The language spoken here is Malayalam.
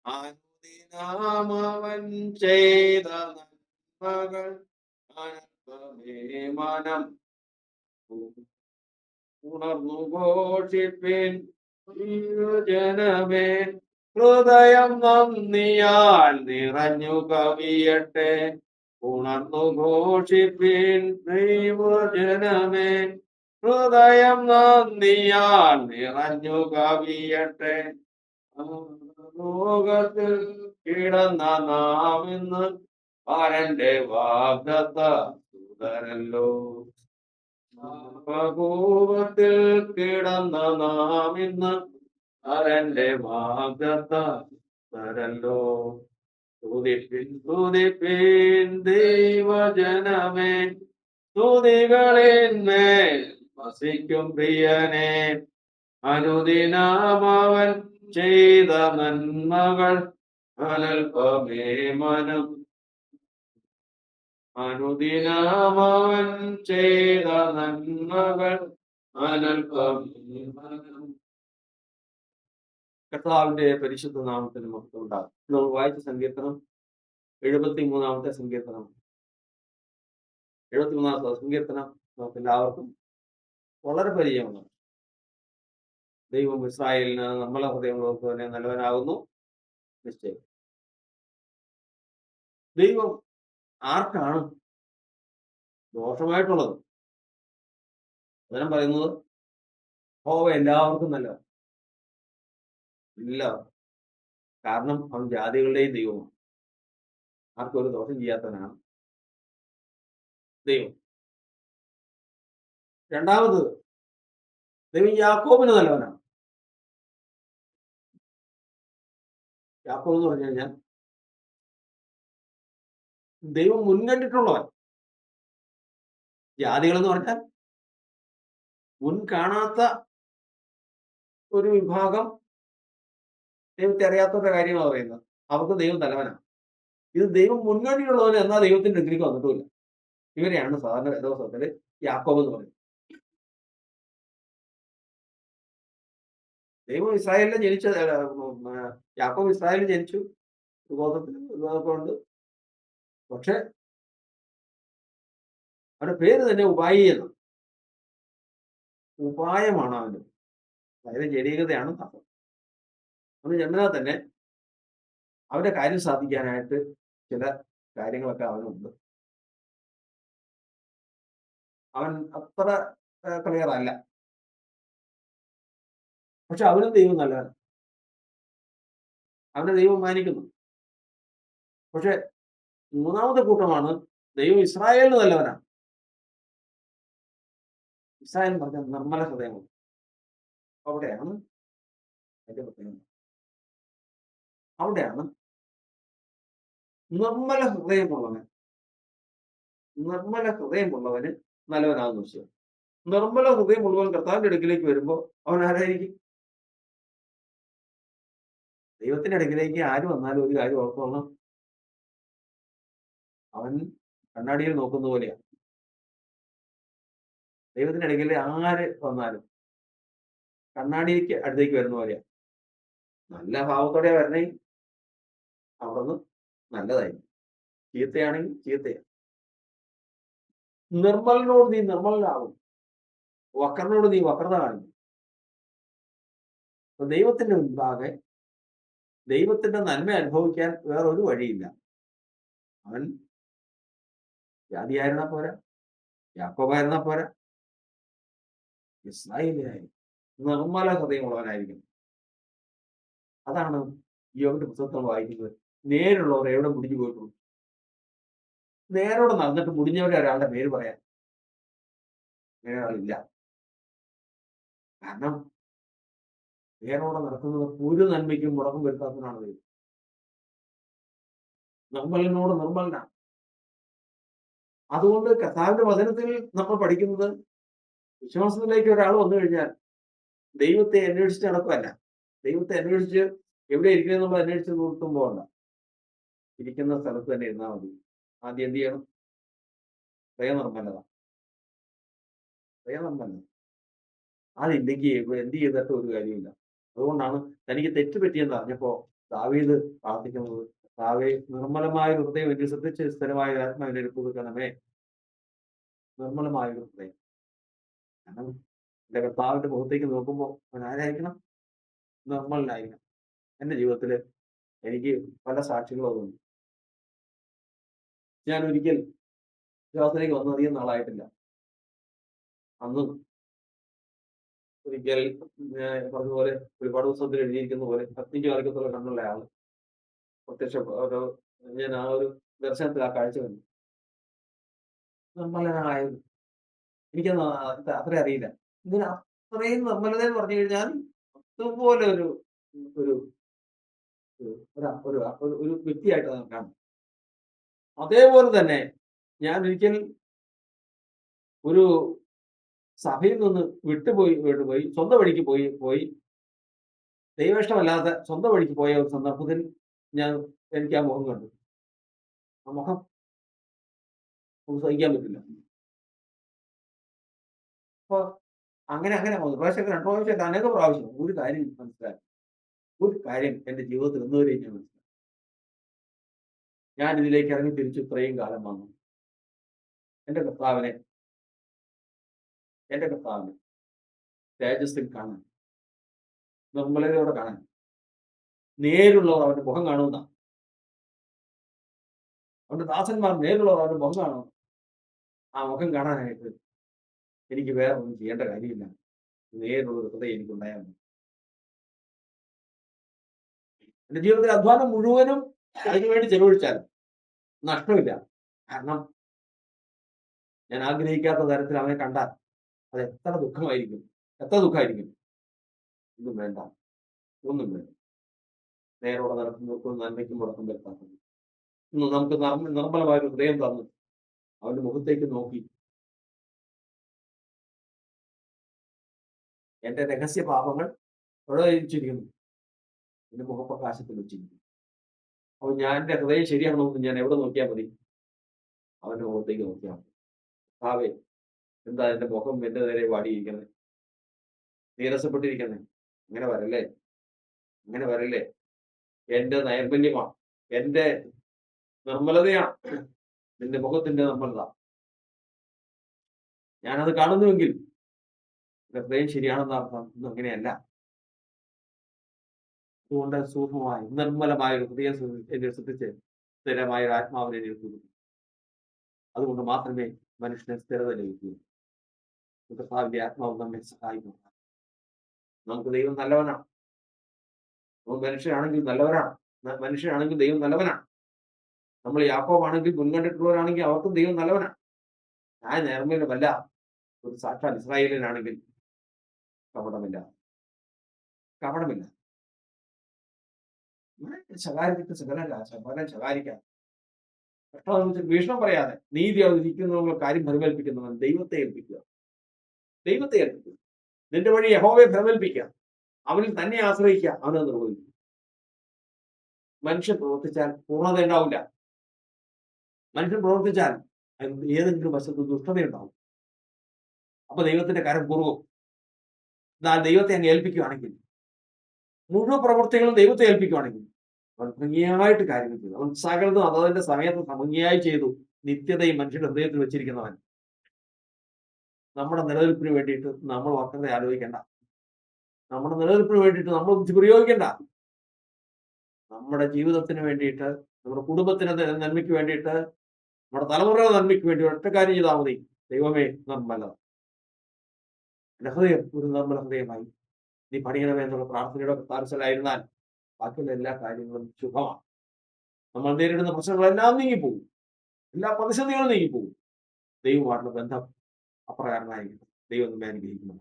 അനുദിനാമവൻ ചെയ്ത നന്മകൾ മനം ഉണർന്നു ഘോഷിപ്പിൻ ജനമേ, ഹൃദയം നന്ദിയാൽ നിറഞ്ഞു കവിയട്ടെ. ഉണർന്നു ഘോഷിപ്പിൻ ദൈവജനമേ, ഹൃദയം നന്ദിയാൽ നിറഞ്ഞു കവിയട്ടെ. ലോകത്തിൽ കിടന്ന നാം ഇന്ന് പരന്റെ വാഗ്ദത്ത സുതരല്ലോ. പാപകൂപത്തിൽ കിടന്ന നാം ഇന്ന് പരന്റെ വാഗ്ദത്ത സുതരല്ലോ. സ്തുതിപ്പിൻ സ്തുതിപ്പിൻ ദൈവജനമേ, സ്തുതികളിന്മേൽ വസിക്കും പ്രിയനെ. അനുദിനാമവൻ ചെയ്ത നന്മകൾ അനൽപമേ മനം. അനുദിനാമവൻ ചെയ്ത നന്മകൾ അനൽപമേ മനം. കർത്താവിന്റെ പരിശുദ്ധ നാമത്തിന് മഹത്വം ഉണ്ടാകും. നമ്മൾ വായിച്ച സങ്കീർത്തനം 73-ാമത്തെ സങ്കീർത്തനം. 73-ാമത്തെ സങ്കീർത്തനം നമുക്ക് എല്ലാവർക്കും വളരെ പരിചയമാണ്. ദൈവം ഇസ്രായേലിന് നമ്മളെ ഹൃദയങ്ങൾക്ക് തന്നെ നല്ലവനാകുന്നു നിശ്ചയം. ദൈവം ആർക്കാണ് ദോഷമായിട്ടുള്ളത്? അതിനും പറയുന്നത് യഹോവ എല്ലാവർക്കും നല്ലവൻ. ഇല്ല, കാരണം അവൻ ജാതികളുടെയും ദൈവമാണ്. ആർക്കും ഒരു ദോഷം ചെയ്യാത്തവനാണ് ദൈവം. രണ്ടാമത്, ദൈവം യാക്കോബിന് നല്ലവനാണ്. യാക്കോബ് എന്ന് പറഞ്ഞു കഴിഞ്ഞാൽ ദൈവം മുൻകണ്ടിട്ടുള്ളവൻ. ജാതികൾ എന്ന് പറഞ്ഞാൽ മുൻ കാണാത്ത ഒരു വിഭാഗം, ദൈവത്തെ അറിയാത്തവരുടെ കാര്യമാണ് പറയുന്നത്. അവർക്ക് ദൈവം തലവനാണ്. ഇത് ദൈവം മുൻകണ്ടിട്ടുള്ളവന് എന്നാൽ ദൈവത്തിന്റെ അടുത്തേക്ക് വന്നിട്ടുമില്ല. ഇവരെയാണ് സാധാരണ വേദോസത്തിൽ യാക്കോബ് എന്ന് പറയുന്നത്. ദൈവം ഇസ്രായേലിനെ ജനിച്ച യാക്കോബ് ഇസ്രായേലിൽ ജനിച്ചു, ഗോത്രത്തിൽ കൊണ്ട്. പക്ഷെ അവന്റെ പേര് തന്നെ ഉപായി എന്ന്. ഉപായമാണ് അവന്, അതായത് ജനീകതയാണ് തത്വം. അവന് ജന്മനാ തന്നെ അവന്റെ കാര്യം സാധിക്കാനായിട്ട് ചില കാര്യങ്ങളൊക്കെ അവനുണ്ട്. അവൻ അത്ര ക്ലിയർ അല്ല, പക്ഷെ അവനും ദൈവം നല്ലതാണ്. അവന്റെ ദൈവം മാനിക്കുന്നു. പക്ഷെ മൂന്നാമത്തെ കൂട്ടമാണ് ദൈവം ഇസ്രായേലിന് നല്ലവനാണ്. ഇസ്രായേൽ പറഞ്ഞ നിർമ്മല ഹൃദയമാണ്. അവിടെയാണ് അതിന്റെ പ്രത്യേകത. അവിടെയാണ് നിർമ്മല ഹൃദയമുള്ളവന് നല്ലവനാകുന്ന വിഷയം. നിർമ്മല ഹൃദയമുള്ളവൻ കർത്താവിന്റെ അടുക്കിലേക്ക് വരുമ്പോൾ അവൻ ആരായിരിക്കും? ദൈവത്തിന്റെ അടുക്കിലേക്ക് ആര് വന്നാലും ഒരു കാര്യം ഓർത്തോളണം, അവൻ കണ്ണാടിയിൽ നോക്കുന്ന പോലെയാണ്. ദൈവത്തിന്റെ അടുക്കൽ ആര് വന്നാലും കണ്ണാടിക്ക് അടുത്തേക്ക് വരുന്ന പോലെയാണ്. നല്ല ഭാവത്തോടെ വരണേ, അവിടെ നിന്ന് നല്ലതായിരിക്കും. ചീത്തയാണെങ്കിൽ ചീത്തയാണ്. നിർമ്മലനോട് നീ നിർമ്മലനാകും, വക്രനോട് നീ വക്രത കാണിക്കും. അപ്പൊ ദൈവത്തിന്റെ മുൻപാകെ ദൈവത്തിന്റെ നന്മ അനുഭവിക്കാൻ വേറൊരു വഴിയില്ല. അവൻ ജാതിയായിരുന്നാ പോരാ, യാക്കോബായിരുന്നാ പോരാ, ഇസ്രായേലിനായി നിർമ്മല ഹൃദയമുള്ളവനായിരിക്കും. അതാണ് യോബിന്റെ പുസ്തകത്തിൽ വായിക്കുന്നത്. നേരുള്ളവർ എവിടെ മുടിഞ്ഞു പോയിട്ടുള്ളൂ. നേരോടെ നടന്നിട്ട് മുടിഞ്ഞവരെ ഒരാളുടെ പേര് പറയാൻ നേരാളില്ല. കാരണം നേരോടെ നടക്കുന്നത് ഒരു നന്മയ്ക്കും മുടക്കം വരുത്താത്തവനാണ് ദൈവം. നിർമ്മലനോട് നിർമ്മലനാണ്. അതുകൊണ്ട് കർത്താവിന്റെ വചനത്തിൽ നമ്മൾ പഠിക്കുന്നത്, വിശ്വാസത്തിലേക്ക് ഒരാൾ വന്നു കഴിഞ്ഞാൽ ദൈവത്തെ അന്വേഷിച്ച് നടക്കുമല്ല. ദൈവത്തെ അന്വേഷിച്ച് എവിടെ ഇരിക്കുന്നത് നമ്മൾ അന്വേഷിച്ച് നിർത്തുമ്പോൾ അല്ല, ഇരിക്കുന്ന സ്ഥലത്ത് തന്നെ ഇരുന്നാൽ മതി. ആദ്യം എന്ത് ചെയ്യണം? സ്വയം നിർമ്മലത. അതില്ലെങ്കിൽ എന്ത് ചെയ്തിട്ട് ഒരു കാര്യമില്ല. അതുകൊണ്ടാണ് തനിക്ക് തെറ്റ് പറ്റിയെന്ന് അറിഞ്ഞപ്പോ ദാവീദ് പ്രാർത്ഥിക്കുന്നത്, കർത്താവേ നിർമ്മലമായ ഒരു ഹൃദയം എന്നിൽ ശ്രദ്ധിച്ച് സ്ഥിരമായ ഒരു ആത്മാവിനെ എനിക്ക് കൊടുക്കണമേ. നിർമ്മലമായ ഒരു ഹൃദയം. കാരണം എന്റെ കർത്താവിന്റെ മുഖത്തേക്ക് നോക്കുമ്പോൾ അവൻ ആരായിരിക്കണം? നിർമ്മലനായിരിക്കണം. എന്റെ ജീവിതത്തില് എനിക്ക് പല സാക്ഷികളും ഞാൻ ഒരിക്കൽ വിശ്വാസത്തിലേക്ക് വന്നത് അധികം നാളായിട്ടില്ല. അന്ന് ഒരിക്കൽ ഞാൻ പറഞ്ഞതുപോലെ ഒരുപാട് പുസ്തകത്തിൽ എഴുതിയിരിക്കുന്ന പോലെ അഗ്നിക്ക് കാലക്കത്തുള്ള കണ്ണുള്ള ആള് ഒരു ഞാൻ ആ ഒരു ദർശനത്തിൽ ആ കാഴ്ച കണ്ടു. നിർമ്മലനായത് എനിക്കത് അത്ര അറിയില്ല. ഇതിന് അത്രയും നിർമ്മലത എന്ന് പറഞ്ഞു കഴിഞ്ഞാൽ അതുപോലെ ഒരു ഒരു ഒരു ഒരു ഒരു ഒരു വ്യക്തിയായിട്ട് ഞാൻ കാണും. അതേപോലെ തന്നെ ഞാൻ ഒരിക്കൽ ഒരു സഭയിൽ നിന്ന് വിട്ടുപോയി സ്വന്തം വഴിക്ക് പോയി ദൈവേഷ്ടമല്ലാതെ സ്വന്തം വഴിക്ക് പോയ ഒരു സന്ദർഭത്തിൽ എനിക്ക് ആ മുഖം കണ്ടു. ആ മുഖം നമുക്ക് സഹിക്കാൻ പറ്റില്ല. അപ്പൊ അങ്ങനെ ഒരു പ്രാവശ്യം, രണ്ടു പ്രാവശ്യം, അനേക പ്രാവശ്യം ഒരു കാര്യം മനസ്സിലാക്കി. ഒരു കാര്യം എന്റെ ജീവിതത്തിൽ ഇന്നുവരെയും ഞാൻ മനസ്സിലാക്കി. ഞാൻ ഇതിലേക്ക് ഇറങ്ങി തിരിച്ചു ഇത്രയും കാലം വന്നു. എന്റെ കർത്താവിനെ തേജസ്സിൽ കാണാൻ, നിർമ്മലതയോടെ കാണാൻ, നേരുള്ളവർ അവന്റെ മുഖം കാണുന്ന, അവന്റെ ദാസന്മാർ നേരുള്ളവർ അവന്റെ മുഖം കാണുന്നു. ആ മുഖം കാണാനായിട്ട് എനിക്ക് വേറെ ഒന്നും ചെയ്യേണ്ട കാര്യമില്ല. നേരുള്ള ഹൃദയം എനിക്കുണ്ടായാൽ മതി. എന്റെ ജീവിതത്തിലെ അധ്വാനം മുഴുവനും അതിനുവേണ്ടി ചെലവഴിച്ചാൽ നഷ്ടമില്ല. കാരണം ഞാൻ ആഗ്രഹിക്കാത്ത തരത്തിൽ അവനെ കണ്ടാൽ അത് എത്ര ദുഃഖമായിരിക്കും. ഒന്നും വേണ്ട. നേരോടെ നടക്കുന്നവർക്കും നന്മയ്ക്കും മുടക്കം വരുത്താത്തത്. ഇന്ന് നമുക്ക് നിർമ്മലമായ ഒരു ഹൃദയം തന്നു അവന്റെ മുഖത്തേക്ക് നോക്കി എന്റെ രഹസ്യ പാപങ്ങൾ എവിടെ വെച്ചിരിക്കുന്നു? എന്റെ മുഖപ്രകാശത്തിൽ വെച്ചിരിക്കുന്നു. അപ്പോൾ ഞാൻ എന്റെ ഹൃദയം ശരിയാണോ എന്ന് ഞാൻ എവിടെ നോക്കിയാൽ മതി? അവന്റെ മുഖത്തേക്ക് നോക്കിയാൽ മതി. ഭാവേ, എന്താ എന്റെ മുഖം എന്റെ നേരെ വാടിയിരിക്കുന്നത്, നീരസപ്പെട്ടിരിക്കുന്നത്? അങ്ങനെ വരല്ലേ. എന്റെ നൈർമല്യമാണ്, എന്റെ നിർമ്മലതയാണ് നിന്റെ മുഖത്തിന്റെ നിർമ്മലത. ഞാനത് കാണുന്നുവെങ്കിൽ എന്റെ ഹൃദയം ശരിയാണെന്ന് അർത്ഥം. ഇന്നും അങ്ങനെയല്ല. അതുകൊണ്ട് സൂക്ഷ്മമായി നിർമ്മലമായ ഒരു ഹൃദയം എന്നെ ശ്രദ്ധിച്ച് സ്ഥിരമായ ഒരു ആത്മാവിനെ നിൽക്കുന്നു. അതുകൊണ്ട് മാത്രമേ മനുഷ്യന് സ്ഥിരത ലഭിക്കൂ. കർത്താവിന്റെ ആത്മാവ് നമ്മെ സഹായിക്കുന്നു. നമുക്ക് ദൈവം നല്ലവനാണ്. മനുഷ്യരാണെങ്കിൽ ദൈവം നല്ലവനാണ്. നമ്മൾ യാക്കോബാണെങ്കിൽ മുൻകണ്ടിട്ടുള്ളവരാണെങ്കിൽ അവർക്കും ദൈവം നല്ലവനാണ്. ഞാൻ നേർമയിലുമല്ല, ഒരു സാക്ഷാൽ ഇസ്രായേലിനാണെങ്കിൽ കപടമില്ല. ശകാരിക്കാം. ഭീഷണം പറയാതെ നീതി അവതരിക്കുന്നവങ്ങൾ കാര്യം പരിമേൽപ്പിക്കുന്നവൻ ദൈവത്തെ ഏൽപ്പിക്കുക. നിന്റെ വഴി യഹോവയെ ഭരമേൽപ്പിക്കുക. അവനിൽ തന്നെ ആശ്രയിക്കുക. അവനത് നിർവഹിക്കും. മനുഷ്യൻ പ്രവർത്തിച്ചാൽ പൂർണ്ണത ഉണ്ടാവില്ല. മനുഷ്യൻ പ്രവർത്തിച്ചാൽ ഏതെങ്കിലും വശത്ത് ദുഷ്ടതയുണ്ടാവും. അപ്പൊ ദൈവത്തിന്റെ കരം കുറുകും. എന്നാൽ ദൈവത്തെ അങ്ങ് ഏൽപ്പിക്കുകയാണെങ്കിൽ, മുഴുവൻ പ്രവർത്തികളും ദൈവത്തെ ഏൽപ്പിക്കുകയാണെങ്കിൽ അവൻ ഭംഗിയായിട്ട് കാര്യങ്ങൾ ചെയ്തു. അവൻ സകലതും അതതിന്റെ സമയത്ത് ഭംഗിയായി ചെയ്തു. നിത്യതയും മനുഷ്യന്റെ ഹൃദയത്തിൽ വെച്ചിരിക്കുന്നവൻ. നമ്മുടെ നിലനിൽപ്പിന് വേണ്ടിയിട്ട് നമ്മൾ വക്രത ആലോചിക്കേണ്ട. നമ്മുടെ നിലനിൽപ്പിന് വേണ്ടിയിട്ട് നമ്മൾ ബുദ്ധി പ്രയോഗിക്കേണ്ട. നമ്മുടെ ജീവിതത്തിന് വേണ്ടിയിട്ട്, നമ്മുടെ കുടുംബത്തിന്റെ നന്മയ്ക്ക് വേണ്ടിയിട്ട്, നമ്മുടെ തലമുറയുടെ നന്മയ്ക്ക് വേണ്ടി ഒറ്റ കാര്യം ചെയ്താൽ മതി. ദൈവമേ നിർമ്മലത. എന്റെ ഹൃദയം ഒരു നിർമ്മല ഹൃദയമായി നീ പണിയണമേ എന്നുള്ള പ്രാർത്ഥനയുടെ താരസലായിരുന്നാൽ ബാക്കിയുള്ള എല്ലാ കാര്യങ്ങളും ശുഭമാണ്. നമ്മൾ നേരിടുന്ന പ്രശ്നങ്ങളെല്ലാം നീങ്ങിപ്പോകും. എല്ലാ പ്രതിസന്ധികളും നീങ്ങിപ്പോകും. ദൈവമായിട്ടുള്ള ബന്ധം അപ്രകാരമായിരിക്കും. ദൈവം നമ്മെ അനുഗ്രഹിക്കുന്നു.